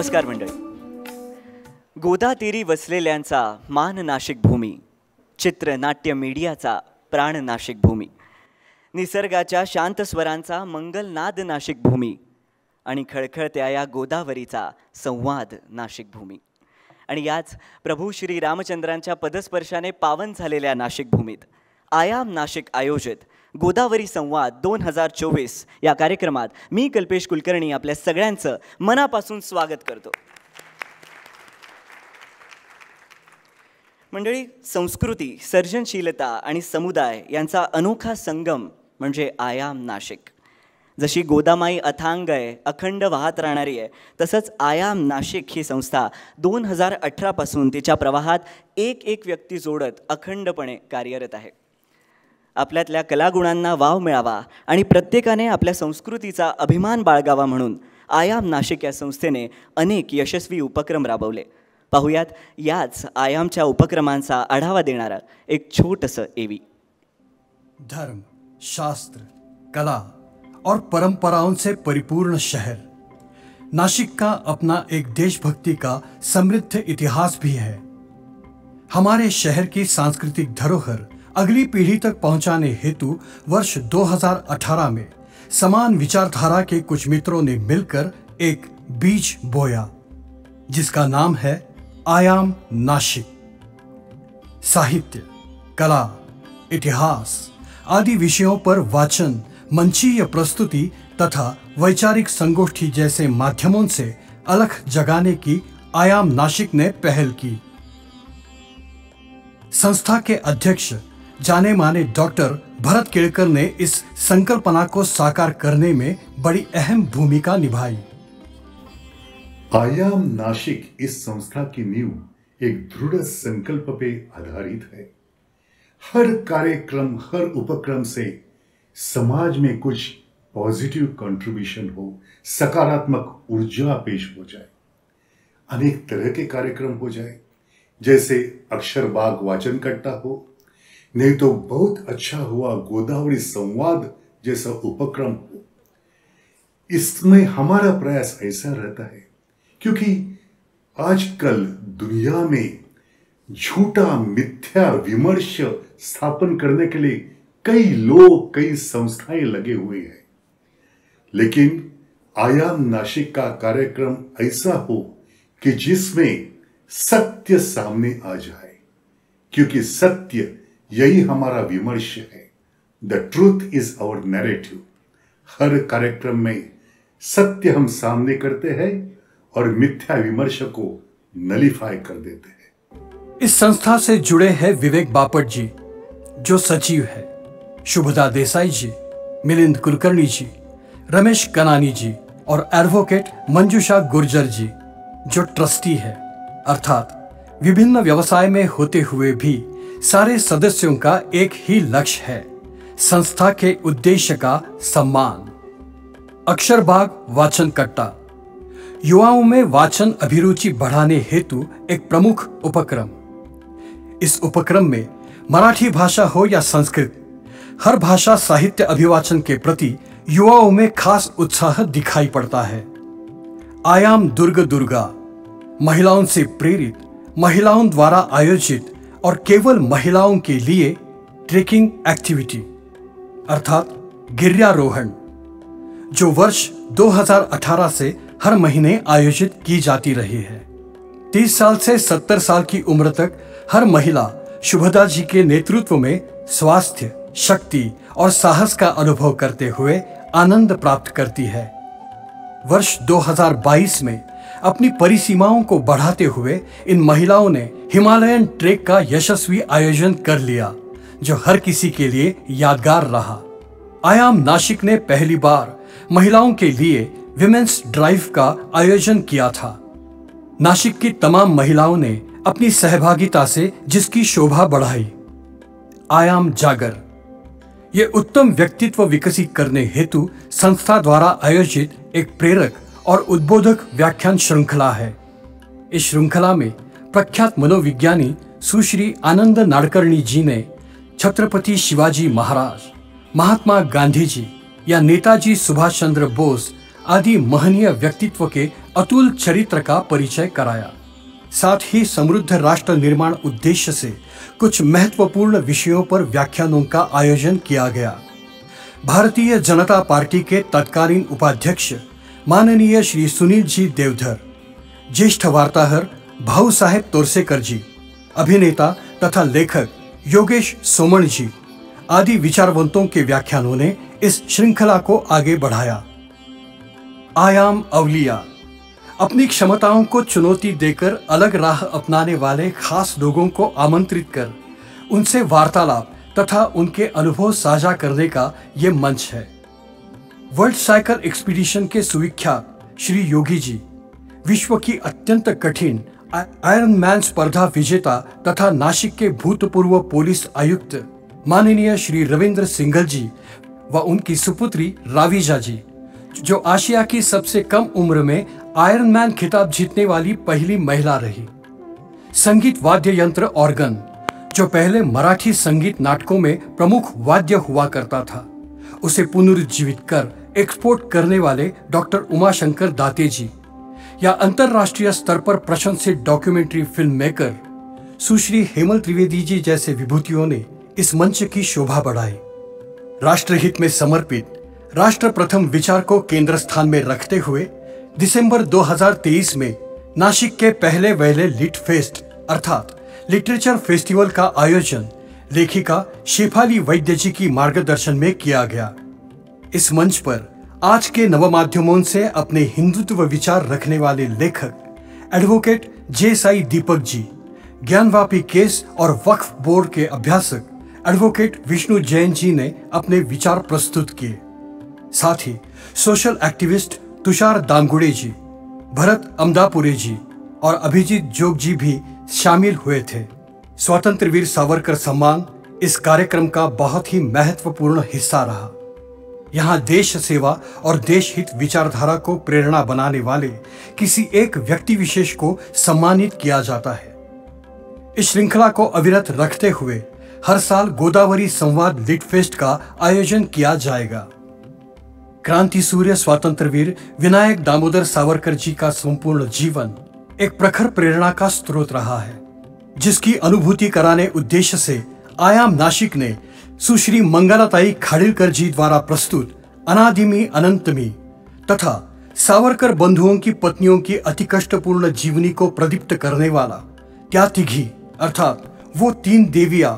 नमस्कार मंडळी. गोदातीरी वसलेल्यांचा मान नाशिक भूमी, चित्र नाट्य मीडियाचा प्राण नाशिक भूमी, निसर्गाच्या शांत स्वरांचा मंगलनाद नाशिक भूमी आणि खळखळत्या या गोदावरीचा संवाद नाशिक भूमी. आणि याच प्रभू श्री रामचंद्रांच्या पदस्पर्शाने पावन झालेल्या नाशिक भूमीत आयाम नाशिक आयोजित गोदावरी संवाद 2024 या कार्यक्रमात मी कल्पेश कुलकर्णी आपल्या सगळ्यांचं मनापासून स्वागत करतो. मंडळी, संस्कृती, सर्जनशीलता आणि समुदाय यांचा अनोखा संगम म्हणजे आयाम नाशिक. जशी गोदामाई अथांग आहे, अखंड वाहत राहणारी आहे, तसंच आयाम नाशिक ही संस्था 2018 पासून तिच्या प्रवाहात एक व्यक्ती जोडत अखंडपणे कार्यरत आहे. आपल्यातल्या कलागुणांना वाव मिळावा आणि प्रत्येकाने आपल्या संस्कृतीचा अभिमान बाळगावा म्हणून आयाम नाशिक या संस्थेने अनेक यशस्वी उपक्रम राबवले. पाहुयात याच आयामच्या उपक्रमांचा आढावा देणारा एक छोटंसं एवी. धर्म, शास्त्र, कला और परंपराओं से परिपूर्ण शहर नासिक का अपना एक देशभक्ति का समृद्ध इतिहास भी है. हमारे शहर की सांस्कृतिक धरोहर अगली पीढ़ी तक पहुंचाने हेतु वर्ष 2018 में समान विचारधारा के कुछ मित्रों ने मिलकर एक बीज बोया, जिसका नाम है आयाम नाशिक. साहित्य, कला, इतिहास आदि विषयों पर वाचन, मंचीय प्रस्तुति तथा वैचारिक संगोष्ठी जैसे माध्यमों से अलख जगाने की आयाम नाशिक ने पहल की. संस्था के अध्यक्ष जाने माने डॉक्टर भरत केळकर ने इस संकल्पना को साकार करने में बड़ी अहम भूमिका निभाई. आयाम नाशिक इस संस्था की नींव एक दृढ़ संकल्प पे आधारित है. हर कार्यक्रम, हर उपक्रम से समाज में कुछ पॉजिटिव कंट्रीब्यूशन हो, सकारात्मक ऊर्जा पेश हो जाए. अनेक तरह के कार्यक्रम हो जाए, जैसे अक्षरबाग वाचन कट्टा हो, नहीं तो बहुत अच्छा हुआ गोदावरी संवाद जैसा उपक्रम हो. इसमें हमारा प्रयास ऐसा रहता है क्योंकि आजकल दुनिया में झूठा मिथ्या विमर्श स्थापन करने के लिए कई लोग, कई संस्थाएं लगे हुए हैं. लेकिन आयाम नाशिक का कार्यक्रम ऐसा हो कि जिसमें सत्य सामने आ जाए, क्योंकि सत्य यही हमारा विमर्श है. The truth is our narrative. हर कार्यक्रम में सत्य हम सामने करते हैं और मिथ्या विमर्श को नलीफाई कर देते हैं. इस संस्था से जुड़े हैं विवेक बापट जी, जो सचिव है, शुभदा देसाई जी, मिलिंद कुलकर्णी जी, रमेश कनानी जी और एडवोकेट मंजुषा गुर्जर जी, जो ट्रस्टी है. अर्थात विभिन्न व्यवसाय में होते हुए भी सारे सदस्यों का एक ही लक्ष्य है, संस्था के उद्देश्य का सम्मान. अक्षरबाग वाचन कट्टा युवाओं में वाचन अभिरुचि बढ़ाने हेतु एक प्रमुख उपक्रम. इस उपक्रम में मराठी भाषा हो या संस्कृत, हर भाषा साहित्य अभिवाचन के प्रति युवाओं में खास उत्साह दिखाई पड़ता है. आयाम दुर्गा महिलाओं से प्रेरित, महिलाओं द्वारा आयोजित और केवल महिलाओं के लिए ट्रेकिंग एक्टिविटी अर्थात गिर्यारोहण, जो वर्ष 2018 से हर महीने आयोजित की जाती रही है. 30 साल से 70 साल की उम्र तक हर महिला शुभदा जी के नेतृत्व में स्वास्थ्य, शक्ति और साहस का अनुभव करते हुए आनंद प्राप्त करती है. वर्ष 2022 में अपनी परिसीमाओं को बढ़ाते हुए इन महिलाओं ने हिमालयन ट्रेक का यशस्वी आयोजन कर लिया, जो हर किसी के लिए यादगार रहा. आयाम नाशिक ने पहली बार महिलाओं के लिए विमेंस ड्राइव का आयोजन किया था. नाशिक की तमाम महिलाओं ने अपनी सहभागिता से जिसकी शोभा बढ़ाई. आयाम जागर ये उत्तम व्यक्तित्व विकसित करने हेतु संस्था द्वारा आयोजित एक प्रेरक और उद्बोधक व्याख्यान श्रृंखला है. इस श्रृंखला में प्रख्यात मनोविज्ञानी सुश्री आनंद नाडकर्णी जी ने छत्रपति शिवाजी महाराज, महात्मा गांधी जी या नेताजी सुभाष चंद्र बोस आदि महनीय व्यक्तित्व के अतुल चरित्र का परिचय कराया। साथ ही समृद्ध राष्ट्र निर्माण उद्देश्य से कुछ महत्वपूर्ण विषयों पर व्याख्यानों का आयोजन किया गया। भारतीय जनता पार्टी के तत्कालीन उपाध्यक्ष माननीय श्री सुनील जी देवधर, ज्येष्ठ वार्ताहर भाऊ साहेब तोरसेकर जी, अभिनेता तथा लेखक योगेश सोमण जी आदि विचारवंतों के व्याख्यानों ने इस श्रृंखला को आगे बढ़ाया। आयाम अवलिया, अपनी क्षमताओं को चुनौती देकर अलग राह अपनाने वाले खास लोगों को आमंत्रित कर उनसे वार्तालाप तथा उनके अनुभव साझा करने का ये मंच है। वर्ल्ड साइकिल एक्सपीडिशन के सुविख्यात श्री योगी जी, विश्व की अत्यंत कठिन आयरन मैन स्पर्धा विजेता तथा नासिक के भूतपूर्व पुलिस आयुक्त माननीय श्री रविंद्र सिंघल जी व उनकी सुपुत्री रावीजा जी, जो आशिया की सबसे कम उम्र में आयरन मैन खिताब जीतने वाली पहली महिला रही। संगीत वाद्य यंत्र ऑर्गन, जो पहले मराठी संगीत नाटकों में प्रमुख वाद्य हुआ करता था, उसे पुनरुज्जीवित कर एक्सपोर्ट करने वाले डॉक्टर उमाशंकर दाते जी, या अंतरराष्ट्रीय स्तर पर प्रशंसित डॉक्यूमेंट्री फिल्म मेकर सुश्री हेमल त्रिवेदी जी जैसे विभूतियों ने इस मंच की शोभा बढ़ाई। राष्ट्रहित में समर्पित राष्ट्र प्रथम विचार को केंद्र स्थान में रखते हुए दिसंबर 2023 में नासिक के पहले वहले लिट फेस्ट अर्थात लिटरेचर फेस्टिवल का आयोजन लेखिका शेफाली वैद्य जी की मार्गदर्शन में किया गया। इस मंच पर आज के नवमाध्यमों से अपने हिंदुत्व विचार रखने वाले लेखक एडवोकेट जे साई दीपक जी, ज्ञानवापी केस और वक्फ बोर्ड के अभ्यासक एडवोकेट विष्णु जैन जी ने अपने विचार प्रस्तुत किए। साथ ही सोशल एक्टिविस्ट तुषार दांगुड़े जी, भरत अमदापुरे जी और अभिजीत जोग जी भी शामिल हुए थे। स्वतंत्र वीर सावरकर सम्मान इस कार्यक्रम का बहुत ही महत्वपूर्ण हिस्सा रहा। यहाँ देश सेवा और देश हित विचारधारा को प्रेरणा बनाने वाले किसी एक व्यक्ति विशेष को सम्मानित किया जाता है। इस श्रृंखला को अविरत रखते हुए हर साल गोदावरी संवाद लिट फेस्ट का आयोजन किया जाएगा। क्रांति सूर्य स्वतंत्र वीर विनायक दामोदर सावरकर जी का संपूर्ण जीवन एक प्रखर प्रेरणा का स्रोत रहा है, जिसकी अनुभूति कराने उद्देश्य से आयाम नासिक ने सुश्री मंगलाताई खाड़िलकर जी द्वारा प्रस्तुत अनादिमी अनंतमी तथा सावरकर बंधुओं की पत्नियों की अति कष्टपूर्ण जीवनी को प्रदीप्त करने वाला त्यातिघी अर्थात वो 3 देवियां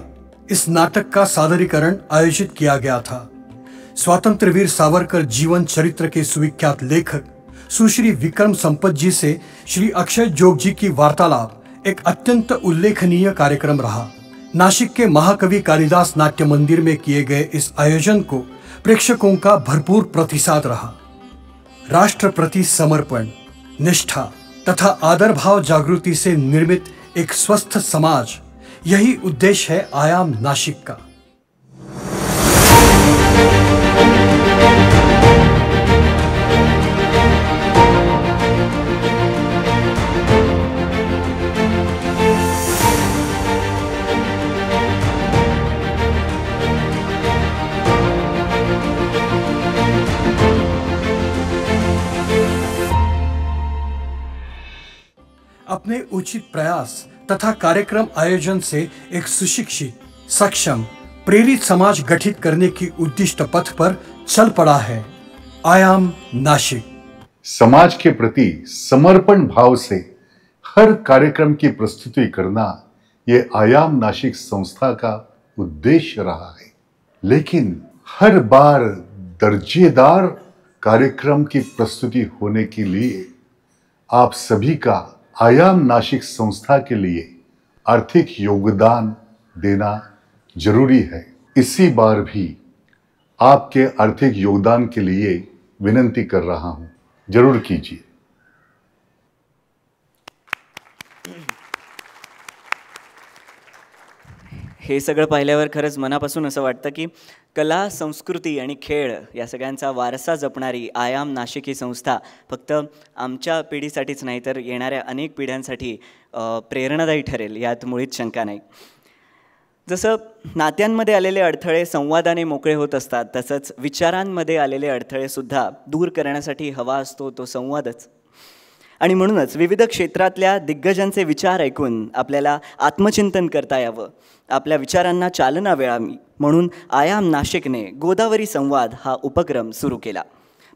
इस नाटक का सादरीकरण आयोजित किया गया था। स्वतंत्र वीर सावरकर जीवन चरित्र के सुविख्यात लेखक सुश्री विक्रम संपत जी से श्री अक्षय जोग जी की वार्तालाप एक अत्यंत उल्लेखनीय कार्यक्रम रहा। नासिक के महाकवि कालिदास नाट्य मंदिर में किए गए इस आयोजन को प्रेक्षकों का भरपूर प्रतिसाद रहा। राष्ट्र प्रति समर्पण, निष्ठा तथा आदर भाव जागृति से निर्मित एक स्वस्थ समाज, यही उद्देश्य है आयाम नासिक का। अपने उचित प्रयास तथा कार्यक्रम आयोजन से एक सुशिक्षित, सक्षम, प्रेरित समाज गठित करने की उद्दिष्ट पथ पर चल पड़ा है आयाम नासिक। समाज के प्रति समर्पण भाव से हर कार्यक्रम की प्रस्तुति करना ये आयाम नासिक संस्था का उद्देश्य रहा है। लेकिन हर बार दर्जेदार कार्यक्रम की प्रस्तुति होने के लिए आप सभी का आयाम नासिक संस्था के लिए आर्थिक योगदान देना जरूरी है। इसी बार भी आपके आर्थिक योगदान के लिए विनंती कर रहा हूं, जरूर कीजिए। हे सगळं पाहिल्यावर खरंच मनापासून असं वाटतं की कला, संस्कृती आणि खेळ या सगळ्यांचा वारसा जपणारी आयाम नासिक ही संस्था फक्त आमच्या पिढीसाठीच नाही तर येणाऱ्या अनेक पिढ्यांसाठी प्रेरणादायी ठरेल यात मुळीच शंका नाही। जसं नात्यांमध्ये आलेले अडथळे संवादाने मोकळे होत असतात, तसंच विचारांमध्ये आलेले अडथळेसुद्धा दूर करण्यासाठी हवा असतो तो संवादच। आणि म्हणूनच विविध क्षेत्रातल्या दिग्गजांचे विचार ऐकून आपल्याला आत्मचिंतन करता यावं, आपल्या विचारांना चालना मिळावी म्हणून आयाम नाशिकने गोदावरी संवाद हा उपक्रम सुरू केला.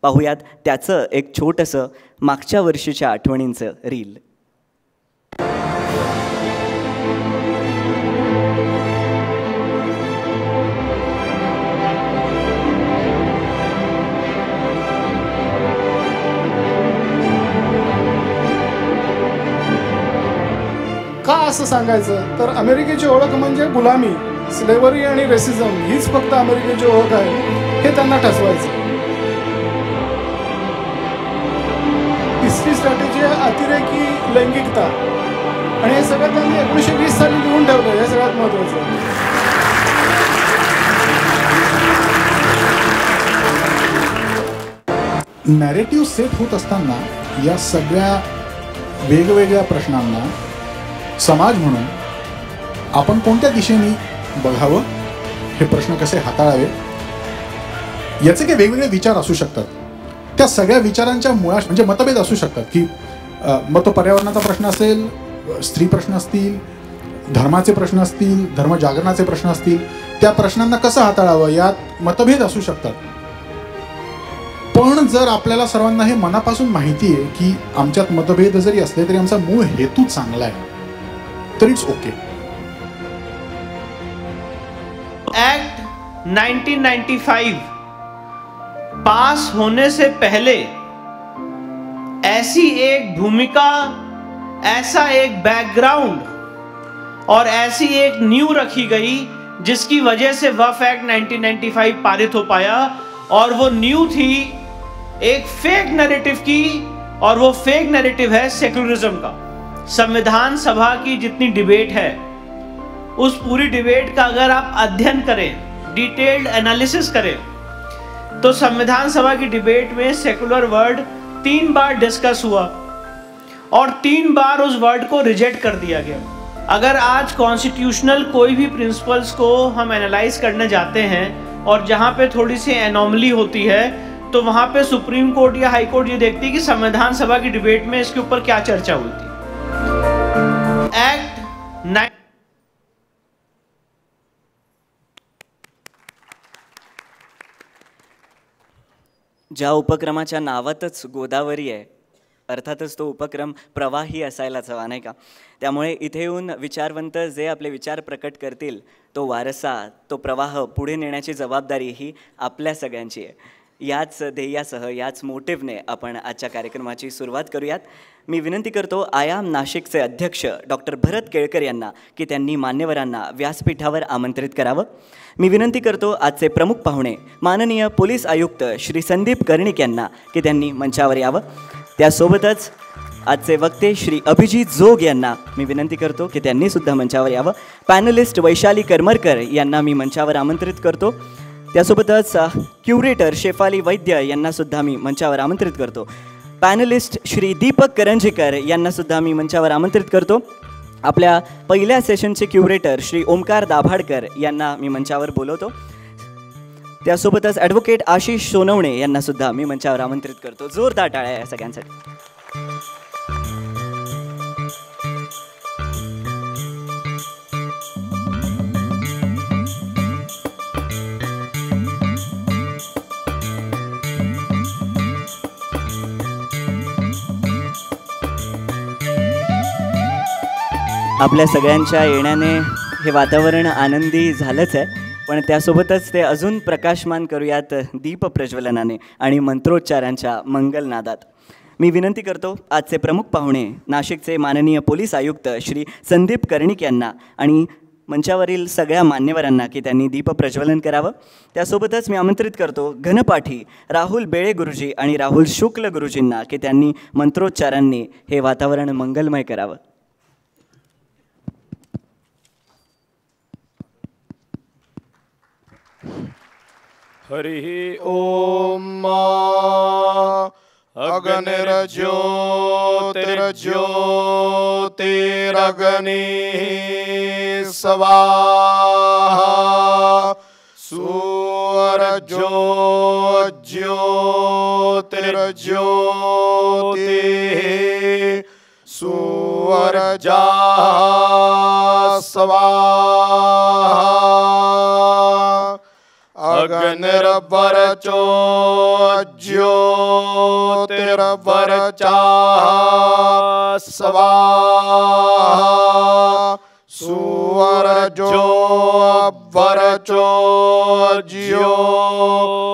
पाहूयात त्याचं एक छोटंसं मागच्या वर्षीच्या आठवणींचं रील. का असं सांगायचं तर अमेरिकेची ओळख म्हणजे गुलामी, स्लेव्हरी आणि रेसिझम हीच फक्त अमेरिकेची ओळख आहे हे त्यांना ठसवायचं. तिसरी स्ट्रॅटेजी आहे अतिरेकी लैंगिकता आणि हे सगळं त्यांनी 1920 साली लिहून ठेवलं. हे सगळ्यात महत्वाचं. नॅरेटिव्ह सेट होत असताना या सगळ्या वेगवेगळ्या प्रश्नांना समाज म्हणून आपण कोणत्या दिशेने बघावं, हे प्रश्न कसे हाताळावे, याचे काही वेगवेगळे विचार असू शकतात. त्या सगळ्या विचारांच्या मुळात म्हणजे मतभेद असू शकतात की मग तो पर्यावरणाचा प्रश्न असेल, स्त्री प्रश्न असतील, धर्माचे प्रश्न असतील, धर्मजागरणाचे प्रश्न असतील, त्या प्रश्नांना कसं हाताळावं यात मतभेद असू शकतात. पण जर आपल्याला सर्वांना हे मनापासून माहिती आहे की आमच्यात मतभेद जरी असले तरी आमचा मूळ हेतू चांगला आहे तर इट्स ओके. एक्ट 1995 पास होने से पहले ऐसी एक भूमिका, ऐसा एक बैकग्राउंड और ऐसी एक नींव रखी गई जिसकी वजह से वफ एक्ट 1995 पारित हो पाया. और वो नींव थी एक फेक नैरेटिव की, और वो फेक नैरेटिव है सेक्युलरिज्म का. संविधान सभा की जितनी डिबेट है उस पूरी डिबेट का अगर आप अध्ययन करें, डिटेल्ड एनालिसिस करें, तो संविधान सभा की डिबेट में सेकुलर वर्ड 3 बार डिस्कस हुआ और 3 बार उस वर्ड को रिजेक्ट कर दिया गया. अगर आज कॉन्स्टिट्यूशनल कोई भी प्रिंसिपल्स को हम एनालाइज करने जाते हैं और जहां पे थोड़ी सी एनोमली होती है तो वहां पे सुप्रीम कोर्ट या हाई कोर्ट ये देखती है कि संविधान सभा की डिबेट में इसके ऊपर क्या चर्चा हुई थी. एक्ट 9 ज्या उपक्रमाच्या नावातच गोदावरी आहे, अर्थातच तो उपक्रम प्रवाही असायलाच हवा, नाही का? त्यामुळे इथे येऊन विचारवंत जे आपले विचार प्रकट करतील तो वारसा, तो प्रवाह पुढे नेण्याची जबाबदारी ही आपल्या सगळ्यांची आहे. याच ध्येयासह, याच मोटिव्हने आपण आजच्या कार्यक्रमाची सुरुवात करूयात. मी विनंती करतो आयाम नाशिकचे अध्यक्ष डॉक्टर भरत केळकर यांना की त्यांनी मान्यवरांना व्यासपीठावर आमंत्रित करावं. मी विनंती करतो आजचे प्रमुख पाहुणे माननीय पोलीस आयुक्त श्री संदीप कर्णिक यांना की त्यांनी मंचावर यावं. त्यासोबतच आजचे वक्ते श्री अभिजित जोग यांना मी विनंती करतो की त्यांनीसुद्धा मंचावर यावं. पॅनलिस्ट वैशाली करमरकर यांना मी मंचावर आमंत्रित करतो. त्यासोबतच क्युरेटर शेफाली वैद्य यांनासुद्धा मी मंचावर आमंत्रित करतो. पॅनलिस्ट श्री दीपक करंजीकर यांनासुद्धा मी मंचावर आमंत्रित करतो. आपल्या पहिल्या सेशनचे क्युरेटर श्री ओमकार दाभाडकर यांना मी मंचावर बोलवतो. त्यासोबतच ॲडव्होकेट आशिष सोनवणे यांनासुद्धा मी मंचावर आमंत्रित करतो. जोरदार टाळ्या या सगळ्यांसाठी. आपल्या सगळ्यांच्या येण्याने हे वातावरण आनंदी झालंच आहे, पण त्यासोबतच ते अजून प्रकाशमान करूयात दीप प्रज्वलनाने आणि मंत्रोच्चारांच्या मंगलनादात. मी विनंती करतो आजचे प्रमुख पाहुणे नाशिकचे माननीय पोलीस आयुक्त श्री संदीप कर्णिक यांना आणि मंचावरील सगळ्या मान्यवरांना की त्यांनी दीप प्रज्वलन करावं. त्यासोबतच मी आमंत्रित करतो घनपाठी राहुल बेळे गुरुजी आणि राहुल शुक्ल गुरुजींना की त्यांनी मंत्रोच्चारांनी हे वातावरण मंगलमय करावं. हरि ओम अग्निर्ज्योतिर्ज्योतिरग्निः स्वाहा सूर्यज्योतिर्ज्योतिरग्निः ज्योतिर्ज्योतिः सुवर्जा स्वाहा अग्निर्वरचो ज्योतिर्वरचा स्वाहा सुवर्जो वरचो ज्योतिर्वरचा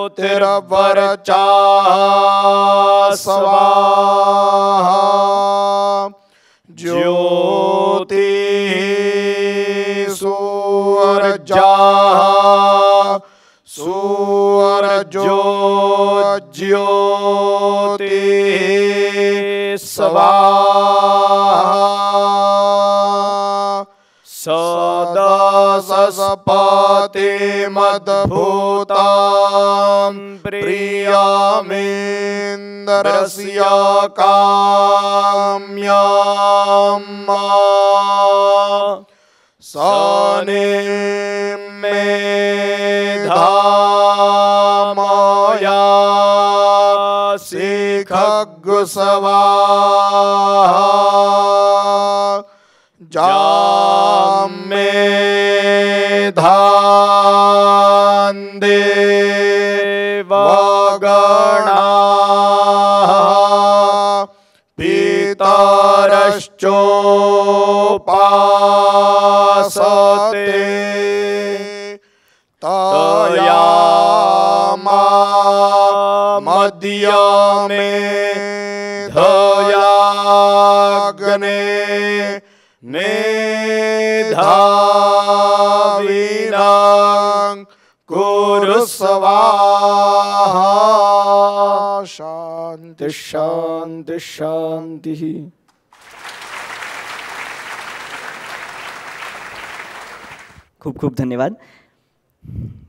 स्वाहा ज्योति सुवर्जा सुवर्जो ज्योतिः स्वाहा सदसपतिमद्भूतां प्रियामिन्द्रस्य काम्यां मेधामया शिखग्स्वाहा जामेधान् देवगणाः पितरश्चोपासते तया मध्यमे धयाग्ने मेधाविनां कुरु स्वाहा शांति शांति शांति। खूप खूप धन्यवाद.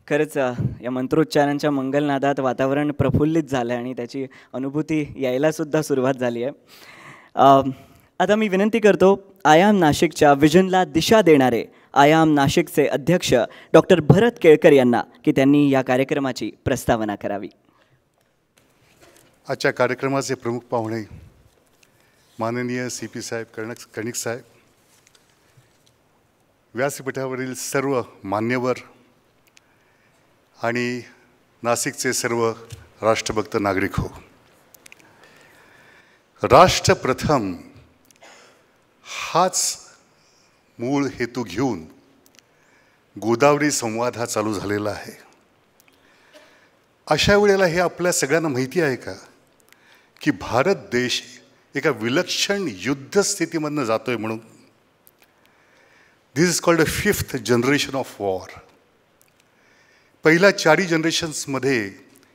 खरंच या मंत्रोच्चारांच्या मंगलनादात वातावरण प्रफुल्लित झालं आणि त्याची अनुभूती यायलासुद्धा सुरुवात झाली आहे. आता मी विनंती करतो आयाम नाशिकच्या विजनला दिशा देणारे आयाम नाशिकचे अध्यक्ष डॉक्टर भरत केळकर यांना की त्यांनी या कार्यक्रमाची प्रस्तावना करावी. आजच्या कार्यक्रमाचे प्रमुख पाहुणे माननीय CP साहेब कणिक साहेब, व्यासपीठावरील सर्व मान्यवर आणि नाशिकचे सर्व राष्ट्रभक्त नागरिक हो. राष्ट्र प्रथम हाच मूळ हेतू घेऊन गोदावरी संवाद हा चालू झालेला आहे. अशा वेळेला हे आपल्या सगळ्यांना माहिती आहे का की भारत देश एका विलक्षण युद्ध स्थितीमधनं जातोय म्हणून. This is called a 5th generation of war. पहिल्या 4 जनरेशन्समध्ये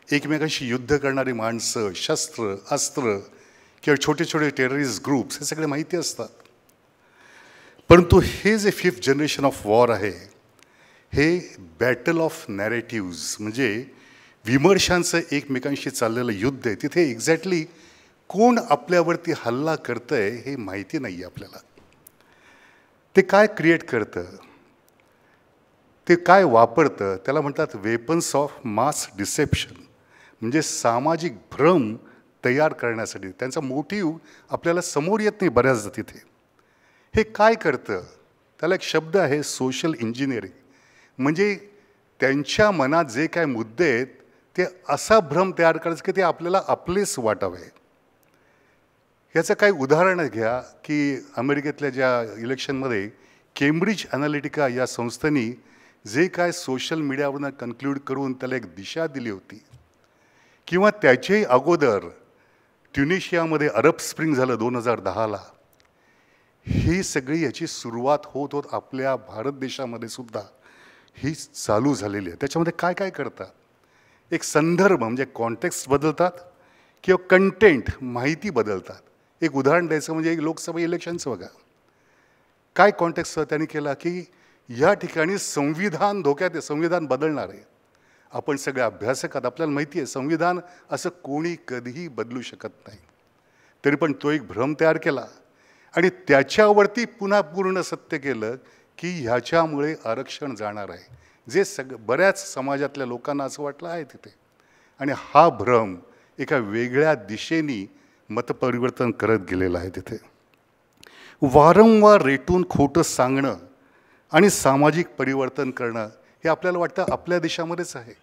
एकमेकांशी युद्ध करणारी माणसं, शस्त्र, अस्त्र किंवा छोटे छोटे टेररिस्ट ग्रुप्स हे सगळे माहिती असतात. परंतु हे जे 5th जनरेशन ऑफ वॉर आहे हे बॅटल ऑफ नॅरेटिव्ज म्हणजे विमर्शांचं एकमेकांशी चाललेलं युद्ध आहे. तिथे एक्झॅक्टली कोण आपल्यावरती हल्ला करतंय हे माहिती नाही आहे आपल्याला. ते काय क्रिएट करतं, ते काय वापरतं, त्याला म्हणतात वेपन्स ऑफ मास डिसेप्शन म्हणजे सामाजिक भ्रम तयार करण्यासाठी. त्यांचा मोटिव्ह आपल्याला समोर येत नाही बऱ्याचदा. तिथे हे काय करतं त्याला एक शब्द आहे सोशल इंजिनिअरिंग. म्हणजे त्यांच्या मनात जे काय मुद्दे आहेत ते असा भ्रम तयार करायचं की ते आपल्याला आपलेच वाटावे. याचं काही उदाहरण घ्या की अमेरिकेतल्या ज्या इलेक्शनमध्ये केम्ब्रिज ॲनालिटिका या संस्थेने जे काय सोशल मीडियावरून कन्क्लूड करून त्याला एक दिशा दिली होती, किंवा त्याच्याही अगोदर ट्युनिशियामध्ये अरब स्प्रिंग झालं 2010ला. ही सगळी याची सुरुवात होत आपल्या भारत देशामध्ये सुद्धा ही चालू झालेली आहे. त्याच्यामध्ये काय काय करतात, एक संदर्भ म्हणजे कॉन्टेक्स्ट बदलतात किंवा कंटेंट माहिती बदलतात. एक उदाहरण द्यायचं म्हणजे एक लोकसभा इलेक्शनचं बघा. काय कॉन्टेक्स्ट त्यांनी केला की या ठिकाणी संविधान धोक्यात आहे, संविधान बदलणार आहे. आपण सगळे अभ्यासक आहात, आपल्याला माहिती आहे संविधान असं कोणी कधीही बदलू शकत नाही. तरी पण तो एक भ्रम तयार केला आणि त्याच्यावरती पुन्हा पूर्ण सत्य केलं की ह्याच्यामुळे आरक्षण जाणार आहे, जे बऱ्याच समाजातल्या लोकांना असं वाटलं आहे तिथे. आणि हा भ्रम एका वेगळ्या दिशेने मतपरिवर्तन करत गेलेलं आहे तिथे. वारंवार रेटून खोटं सांगणं आणि सामाजिक परिवर्तन करणं हे आपल्याला वाटतं आपल्या देशामध्येच आहे.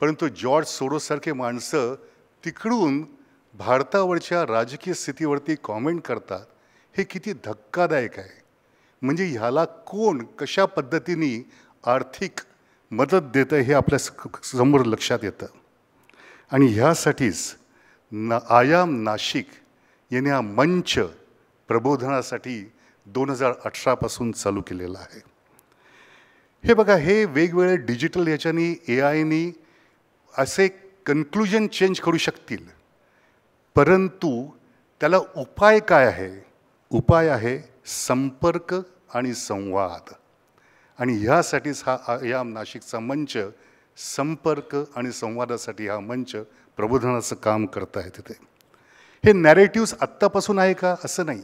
परंतु जॉर्ज सोरोससारखे माणसं तिकडून भारतावरच्या राजकीय स्थितीवरती कॉमेंट करतात, हे किती धक्कादायक आहे. म्हणजे ह्याला कोण कशा पद्धतीने आर्थिक मदत देतं हे आपल्या समोर लक्षात येतं. आणि ह्यासाठीच आयाम नाशिक याने हा मंच प्रबोधनासाठी 2018पासून चालू केलेला आहे. हे बघा, हे वेगवेगळे डिजिटल याच्यानी AI असे कन्क्लुजन चेंज करू शकतील, परंतु त्याला उपाय काय आहे? उपाय आहे संपर्क आणि संवाद. आणि ह्यासाठीच हा आयाम नाशिकचा मंच संपर्क आणि संवादासाठी हा मंच प्रबोधनाचं काम करत आहे तिथे. हे नॅरेटिव्स आत्तापासून आहे का असं नाही.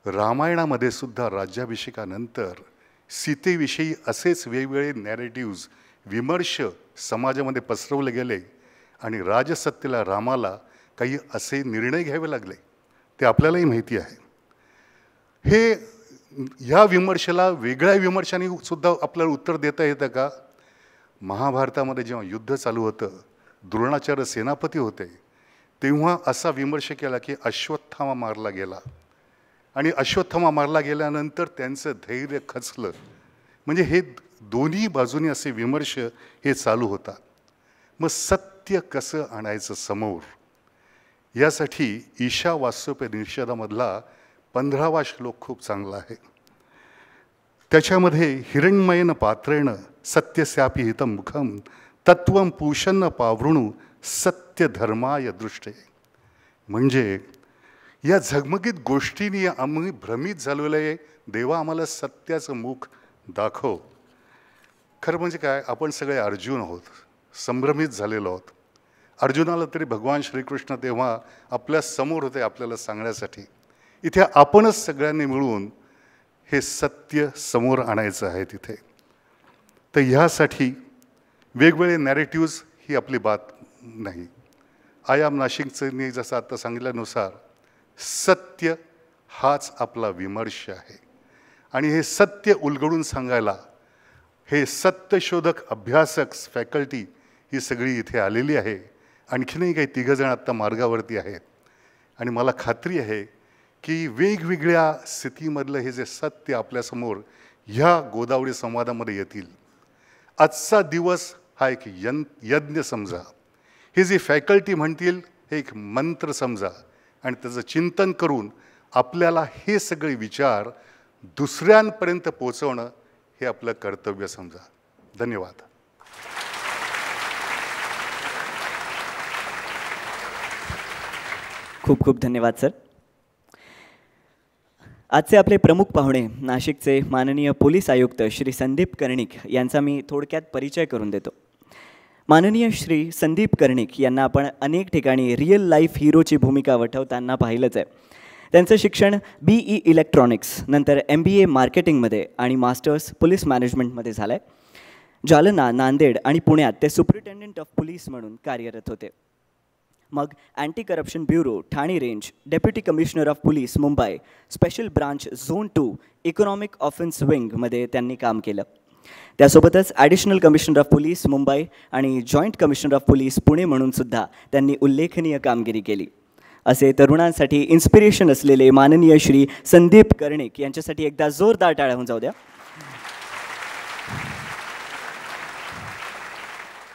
रामायणामध्ये सुद्धा राज्याभिषेकानंतर सीतेविषयी असेच वेगवेगळे नॅरेटिव्ज विमर्श समाजामध्ये पसरवले गेले आणि राजसत्तेला रामाला काही असे निर्णय घ्यावे लागले, ते आपल्यालाही माहिती आहे. हे ह्या विमर्शाला वेगळ्या विमर्शाने सुद्धा आपल्याला उत्तर देता येतं का? महाभारतामध्ये जेव्हा युद्ध चालू होतं, द्रोणाचार्य सेनापती होते, तेव्हा असा विमर्श केला की अश्वत्थामा मारला गेला आणि अश्वत्थामा मारला गेल्यानंतर त्यांचं धैर्य खचलं. म्हणजे हे दोन्ही बाजूने असे विमर्श हे चालू होतात. मग सत्य कसं आणायचं समोर, यासाठी ईशावास्योपनिषदामधला 15वा श्लोक खूप चांगला आहे. त्याच्यामध्ये हिरण्मयेन पात्रेण सत्यस्यापि हितं मुखम तत्वं पूषन्न पावृणु सत्यधर्माय दृष्टे. म्हणजे या झगमगीत गोष्टींनी आम्ही भ्रमित झालेलो आहे. देवा, आम्हाला सत्याचं मुख दाखव. खरं म्हणजे काय, आपण सगळे अर्जुन आहोत, संभ्रमित झालेलो आहोत. अर्जुनाला तरी भगवान श्रीकृष्ण तेव्हा आपल्या समोर होते आपल्याला सांगण्यासाठी. इथे आपणच सगळ्यांनी मिळून हे सत्य समोर आणायचं आहे तिथे. तर ह्यासाठी वेगवेगळे नॅरेटिव्ज ही आपली बात नाही. आयाम नाशिकचं जसं आता सांगितल्यानुसार सत्य हाच आपला विमर्श आहे. आणि हे सत्य उलगडून सांगायला हे सत्यशोधक अभ्यासक फॅकल्टी ही सगळी इथे आलेली आहे. आणखीनही काही 3 जण आत्ता मार्गावरती आहेत. आणि मला खात्री आहे की वेगवेगळ्या स्थितीमधलं हे जे सत्य आपल्यासमोर ह्या गोदावरी संवादामध्ये येतील. आजचा दिवस हा एक यज्ञ समजा. ही जी फॅकल्टी म्हणतील हे एक मंत्र समजा आणि त्याचं चिंतन करून आपल्याला हे सगळे विचार दुसऱ्यांपर्यंत पोहोचवणं हे आपलं कर्तव्य समजा. धन्यवाद. खूप खूप धन्यवाद सर. आजचे आपले प्रमुख पाहुणे नाशिकचे माननीय पोलीस आयुक्त श्री संदीप कर्णिक यांचा मी थोडक्यात परिचय करून देतो. माननीय श्री संदीप कर्णिक यांना आपण अनेक ठिकाणी रिअल लाईफ हिरोची भूमिका वठवताना पाहिलंच आहे. त्यांचं शिक्षण BE इलेक्ट्रॉनिक्स नंतर MBA मार्केटिंगमध्ये आणि मास्टर्स पोलीस मॅनेजमेंटमध्ये झालं आहे. जालना, नांदेड आणि पुण्यात ते सुपरिटेंडंट ऑफ पोलीस म्हणून कार्यरत होते. मग anti corruption bureau Thane range, deputy commissioner of police Mumbai, special branch zone 2 economic offence विंगमध्ये त्यांनी काम केलं. त्यासोबतच additional commissioner of police Mumbai आणि joint commissioner of police Pune म्हणून सुद्धा त्यांनी उल्लेखनीय कामगिरी केली. असे तरुणांसाठी इन्स्पिरेशन असलेले माननीय श्री संदीप कर्णिक यांच्यासाठी एकदा जोरदार टाळ्या होऊन जाऊ द्या.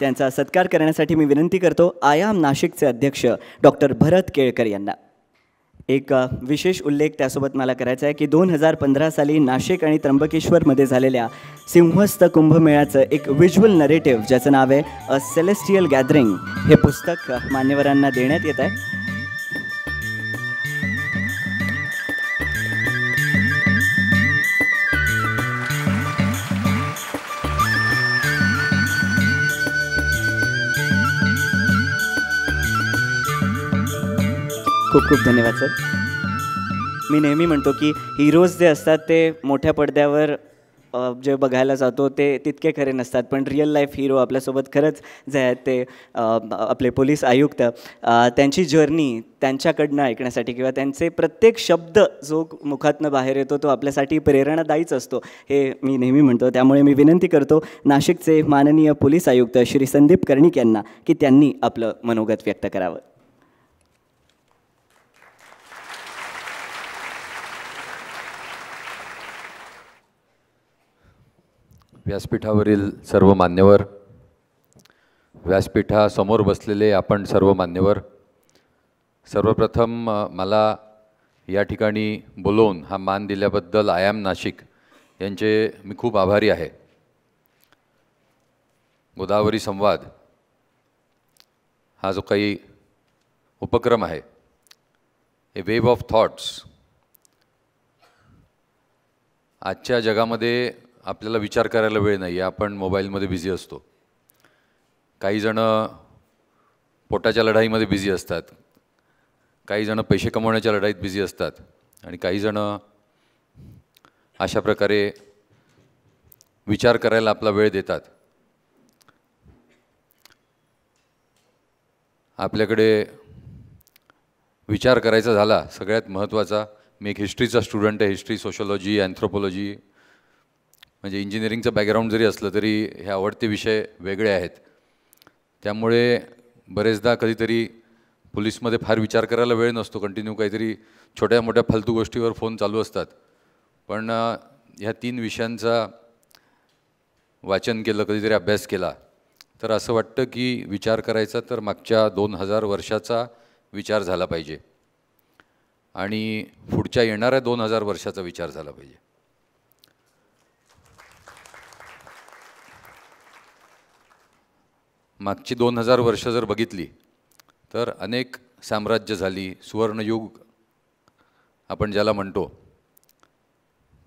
त्यांचा सत्कार करण्यासाठी मी विनंती करतो आयाम नाशिकचे अध्यक्ष डॉक्टर भरत केळकर यांना. एक विशेष उल्लेख त्यासोबत मला करायचा आहे की 2015 साली नाशिक आणि त्र्यंबकेश्वरमध्ये झालेल्या सिंहस्थ कुंभमेळ्याचं एक व्हिज्युअल नरेटिव्ह ज्याचं नाव आहे अ सेलेस्टियल गॅदरिंग हे पुस्तक मान्यवरांना देण्यात येत आहे. खूप खूप धन्यवाद सर. मी नेहमी म्हणतो की हिरोज जे असतात ते मोठ्या पडद्यावर जे बघायला जातो ते तितके खरे नसतात, पण रिअल लाईफ हिरो आपल्यासोबत खरंच जे आहेत ते आपले पोलीस आयुक्त, त्यांची जर्नी त्यांच्याकडनं ऐकण्यासाठी किंवा त्यांचे प्रत्येक शब्द जो मुखातनं बाहेर येतो तो आपल्यासाठी प्रेरणादायीच असतो हे मी नेहमी म्हणतो. त्यामुळे मी विनंती करतो नाशिकचे माननीय पोलीस आयुक्त श्री संदीप कर्णिक यांना की त्यांनी आपलं मनोगत व्यक्त करावं. व्यासपीठावरील सर्व मान्यवर, व्यासपीठासमोर बसलेले आपण सर्व मान्यवर, सर्वप्रथम मला या ठिकाणी बोलवून हा मान दिल्याबद्दल आय एम नाशिक यांचे मी खूप आभारी आहे. गोदावरी संवाद हा जो काही उपक्रम आहे, ए वेव्ह ऑफ थॉट्स, आजच्या जगामध्ये आपल्याला विचार करायला वेळ नाही आहे, आपण मोबाईलमध्ये बिझी असतो. काही जण पोटाच्या लढाईमध्ये बिझी असतात, काही जण पैसे कमवण्याच्या लढाईत बिझी असतात, आणि काही जण अशा प्रकारे विचार करायला आपला वेळ देतात. आपल्याकडे विचार करायचा झाला, सगळ्यात महत्त्वाचा, मी एक हिस्ट्रीचा स्टुडंट आहे, हिस्ट्री, सोशॉलॉजी, अँथ्रोपॉलॉजी, म्हणजे इंजिनिअरिंगचं बॅकग्राऊंड जरी असलं तरी हे आवडते विषय वेगळे आहेत. त्यामुळे बरेचदा कधीतरी पोलीसमध्ये फार विचार करायला वेळ नसतो, कंटिन्यू काहीतरी छोट्या मोठ्या फालतू गोष्टीवर फोन चालू असतात. पण ह्या 3 विषयांचा वाचन केलं, कधीतरी अभ्यास केला, तर असं वाटतं की विचार करायचा तर मागच्या 2000 वर्षाचा विचार झाला पाहिजे आणि पुढच्या येणाऱ्या 2000 वर्षाचा विचार झाला पाहिजे. मागची 2000 वर्ष जर बघितली तर अनेक साम्राज्य झाली, सुवर्णयुग आपण ज्याला म्हणतो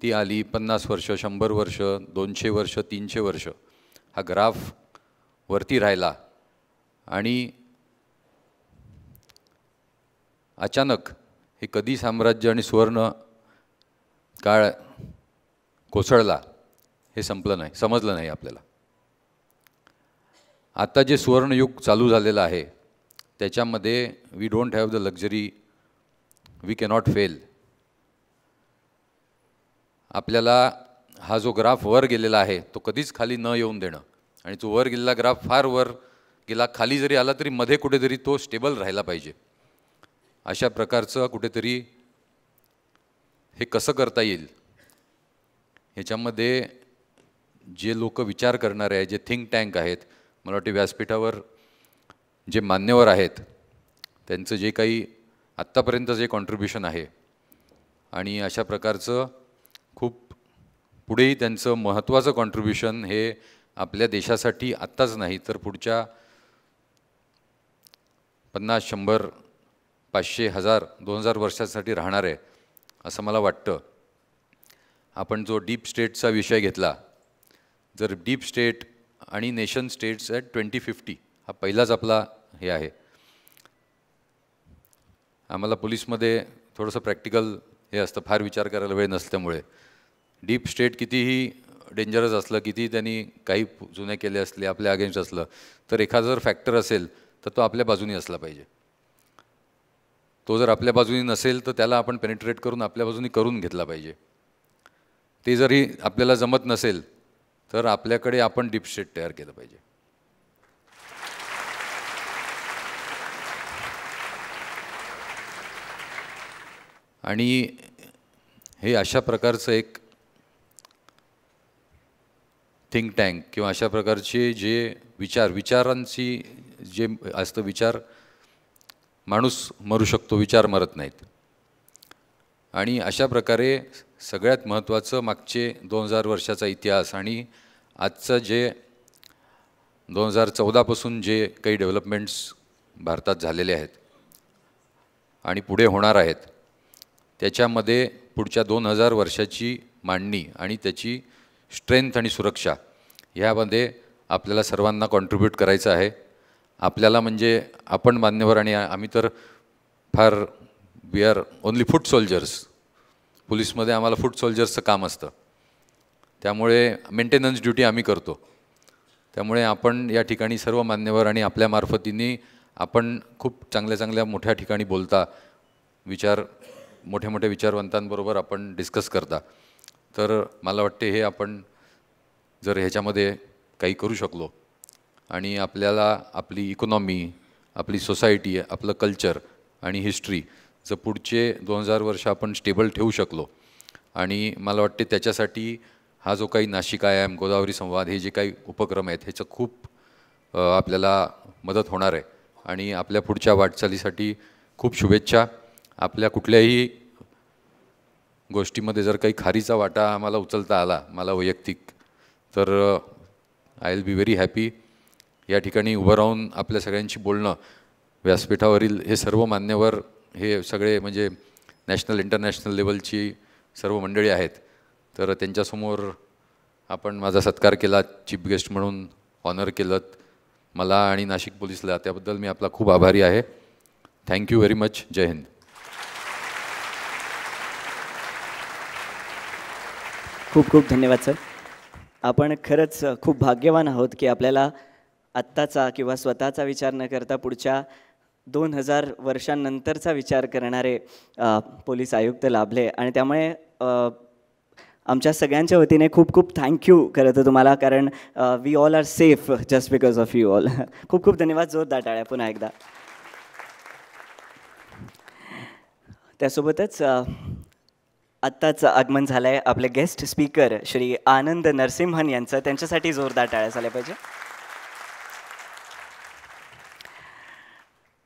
ती आली. 50 वर्ष, 100 वर्ष, 200 वर्ष, 300 वर्ष हा ग्राफ वरती राहिला आणि अचानक हे कधी साम्राज्य आणि सुवर्ण काळ कोसळला हे संपलं नाही, समजलं नाही आपल्याला. आता जे सुवर्णयुग चालू झालेलं आहे त्याच्यामध्ये we don't have the luxury, we cannot fail. आपल्याला हा जो ग्राफ वर गेलेला आहे तो कधीच खाली न येऊन देणं, आणि तो वर गेलेला ग्राफ फार वर गेला, खाली जरी आला तरी मध्ये कुठेतरी तो स्टेबल राहिला पाहिजे. अशा प्रकारचं कुठेतरी हे कसं करता येईल ह्याच्यामध्ये जे लोक विचार करणारे आहेत, जे थिंक टँक आहेत, मला वाटते व्यासपीठावर जे मान्यवर आहेत त्यांचं जे काही आत्तापर्यंत जे कॉन्ट्रीब्युशन आहे आणि अशा प्रकारचं खूप पुढेही त्यांचं महत्त्वाचं कॉन्ट्रीब्युशन हे आपल्या देशासाठी आत्ताच नाही तर पुढच्या 50, 100, 500, 1000, 2000 वर्षासाठी राहणार आहे असं मला वाटतं. आपण जो डीप स्टेटचा विषय घेतला, जर डीप स्टेट आणि नेशन स्टेट्स ॲट 2050 हा पहिलाच आपला हे आहे. आम्हाला पोलीसमध्ये थोडंसं प्रॅक्टिकल हे असतं, फार विचार करायला वेळ नसल्यामुळे. डीप स्टेट कितीही डेंजरस असलं, कितीही त्यांनी काही जुने केले असले, आपल्या अगेन्स्ट असलं, तर एखादा जर फॅक्टर असेल तर तो आपल्या बाजूनी असला पाहिजे. तो जर आपल्या बाजूनी नसेल तर त्याला आपण पेनिट्रेट करून आपल्या बाजूनी करून घेतला पाहिजे. ते जरी आपल्याला जमत नसेल तर आपल्याकडे आपण डीप स्टेट तयार केलं पाहिजे. आणि हे अशा प्रकारचं एक थिंक टँक किंवा अशा प्रकारचे जे विचारांची जे असतं, विचार माणूस मरू शकतो, विचार मरत नाहीत. आणि अशा प्रकारे सगळ्यात महत्त्वाचं मागचे 2000 वर्षाचा इतिहास आणि आजचं जे 2014 पासून जे काही डेव्हलपमेंट्स भारतात झालेले आहेत आणि पुढे होणार आहेत त्याच्यामध्ये पुढच्या 2000 वर्षाची मांडणी आणि त्याची स्ट्रेंथ आणि सुरक्षा ह्यामध्ये आपल्याला सर्वांना कॉन्ट्रीब्यूट करायचं आहे. आपल्याला म्हणजे आपण मान्यवर आणि आम्ही तर फार we are only foot soldiers. पोलीसमध्ये आम्हाला फूट सोल्जर्सचं काम असतं. त्यामुळे मेंटेनन्स ड्युटी आम्ही करतो. त्यामुळे आपण या ठिकाणी सर्व मान्यवर आणि आपल्या मार्फतीने आपण खूप चांगल्या चांगल्या मोठ्या ठिकाणी बोलता, मोठ्या मोठ्या विचारवंतांबरोबर आपण डिस्कस करता. तर मला वाटते हे आपण जर ह्याच्यामध्ये काही करू शकलो आणि आपल्याला आपली इकॉनॉमी, आपली सोसायटी, आपलं कल्चर आणि हिस्ट्री जर पुढचे 2000 वर्ष आपण स्टेबल ठेवू शकलो आणि मला वाटते त्याच्यासाठी हा जो काही नाशिक आयाम, गोदावरी संवाद हे जे काही उपक्रम आहेत ह्याचं खूप आपल्याला मदत होणार आहे आणि आपल्या पुढच्या वाटचालीसाठी खूप शुभेच्छा. आपल्या कुठल्याही गोष्टीमध्ये जर काही खारीचा वाटा आम्हाला उचलता आला मला वैयक्तिक, तर I will be very happy. या ठिकाणी उभं राहून आपल्या सगळ्यांशी बोलणं, व्यासपीठावरील हे सर्व मान्यवर, हे सगळे म्हणजे नॅशनल इंटरनॅशनल लेवलची सर्व मंडळी आहेत, तर त्यांच्यासमोर आपण माझा सत्कार केला, चीफ गेस्ट म्हणून ऑनर केलं मला आणि नाशिक पोलीसला, त्याबद्दल मी आपला खूप आभारी आहे. Thank you very much. जय हिंद. खूप खूप धन्यवाद सर. आपण खरंच खूप भाग्यवान आहोत की आपल्याला आत्ताचा किंवा स्वतःचा विचार न करता पुढच्या 2000 वर्षांनंतरचा विचार करणारे पोलीस आयुक्त लाभले आणि त्यामुळे आमच्या सगळ्यांच्या वतीने खूप खूप थँक्यू खरं तर तुम्हाला, कारण we all are safe just because of you all. खूप खूप धन्यवाद. जोरदार टाळ्या पुन्हा एकदा. त्यासोबतच आत्ताच आगमन झालं आहे आपले गेस्ट स्पीकर श्री आनंद नरसिंहन यांचं, त्यांच्यासाठी जोरदार टाळ्या झाल्या पाहिजे.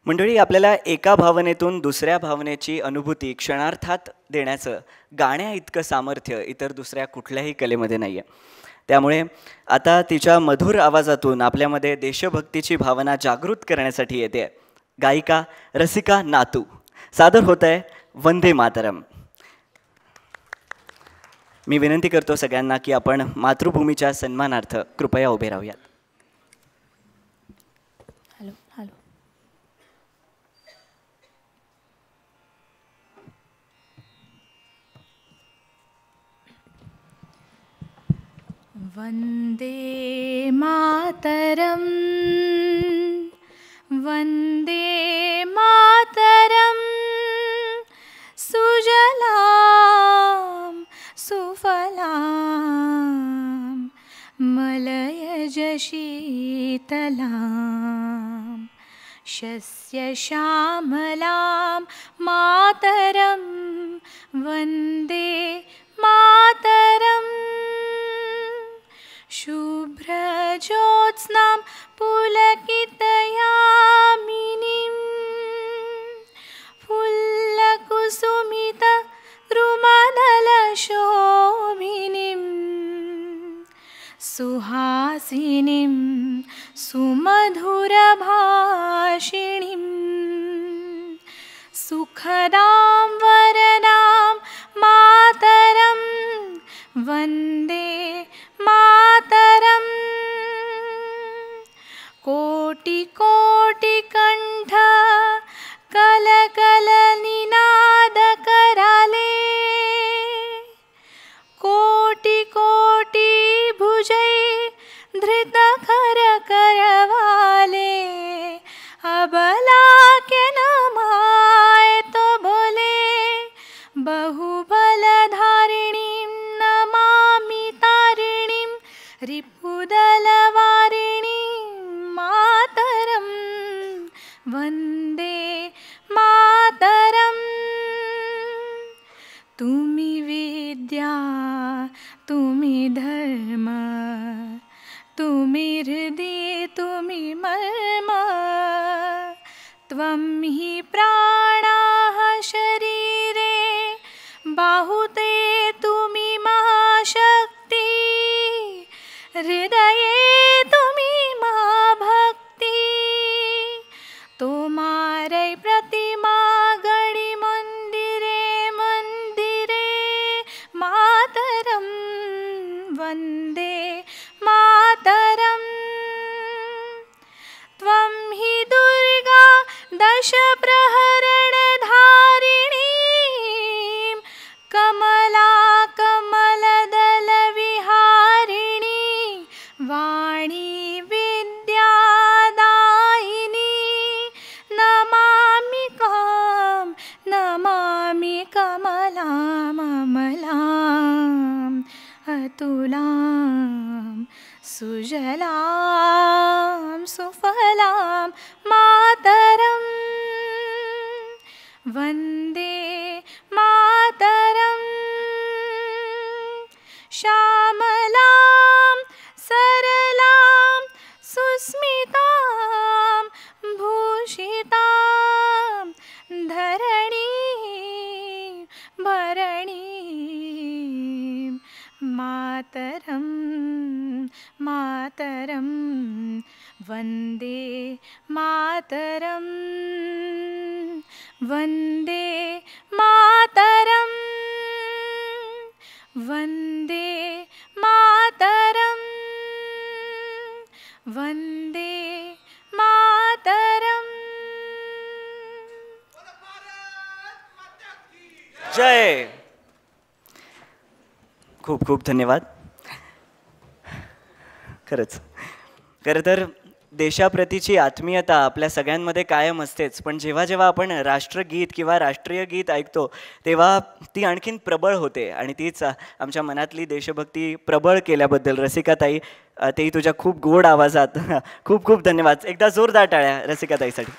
मंडळी, आपल्याला एका भावनेतून दुसऱ्या भावनेची अनुभूती क्षणार्थात देण्याचं गाण्या इतकं सामर्थ्य इतर दुसऱ्या कुठल्याही कलेमध्ये नाही आहे. त्यामुळे आता तिच्या मधुर आवाजातून आपल्यामध्ये देशभक्तीची भावना जागृत करण्यासाठी येते गायिका रसिका नातू. सादर होत आहे वंदे मातरम. मी विनंती करतो सगळ्यांना की आपण मातृभूमीच्या सन्मानार्थ कृपया उभे राहूयात. Hello hello. वंदे मातरम वंदे मातरम सुजलाम सुफलाम मलयज शीतलाम शस्य श्यामलां मातरं वन्दे मातरम् शुभ्रज्योत्स्नां पुलकितयामिनीं फुल्लकुसुमितद्रुमदलशोभिनीं सुहासिनीं सुमधुरभाषिणीं सुखदां वरदां मातरं वन्दे मातरम् कोटिकोटिकण्ठ कलकलनिनादकराले कोटि भुजै धृतखरकरवाले अबला के नमाय तो बोले बहुबलधारिणीं नमामि तारिणीं रिपुदलवारिणीं मातरं वन्दे मातरम् तुमि विद्या तुमि धर्म तुमि हृदि तुमि मर्म त्वं हि प्राणाः शरीरे बाहुते तुमि महाशक्ति हृदये तुमि महाभक्ति तोमारै प्रतिमा गणि मंदिरे मंदिरे मातरं वन्दे मातरम् त्वं हि दुर्गा दश प्रहरणधारिणीं कमला कमलदलविहारिणीं मातुलां सुजलां सुफलां मातरं वन्दे मातरं श्यामलां सरलां सुस्मितां भूषितां धरणी भरणीं मातरं मातरं वन्दे मातरं वन्दे मातरं वन्दे मातरं वन्दे मातरं. जय. खूप खूप धन्यवाद. खरंच खरं तर देशाप्रतीची आत्मीयता आपल्या सगळ्यांमध्ये कायम असतेच, पण जेव्हा जेव्हा आपण राष्ट्रगीत किंवा राष्ट्रीय गीत ऐकतो तेव्हा ती आणखीन प्रबळ होते आणि तीच आमच्या मनातली देशभक्ती प्रबळ केल्याबद्दल रसिकाताई, तेही तुझ्या खूप गोड आवाजात खूप खूप धन्यवाद. एकदा जोरदार टाळ्या रसिकाताईसाठी.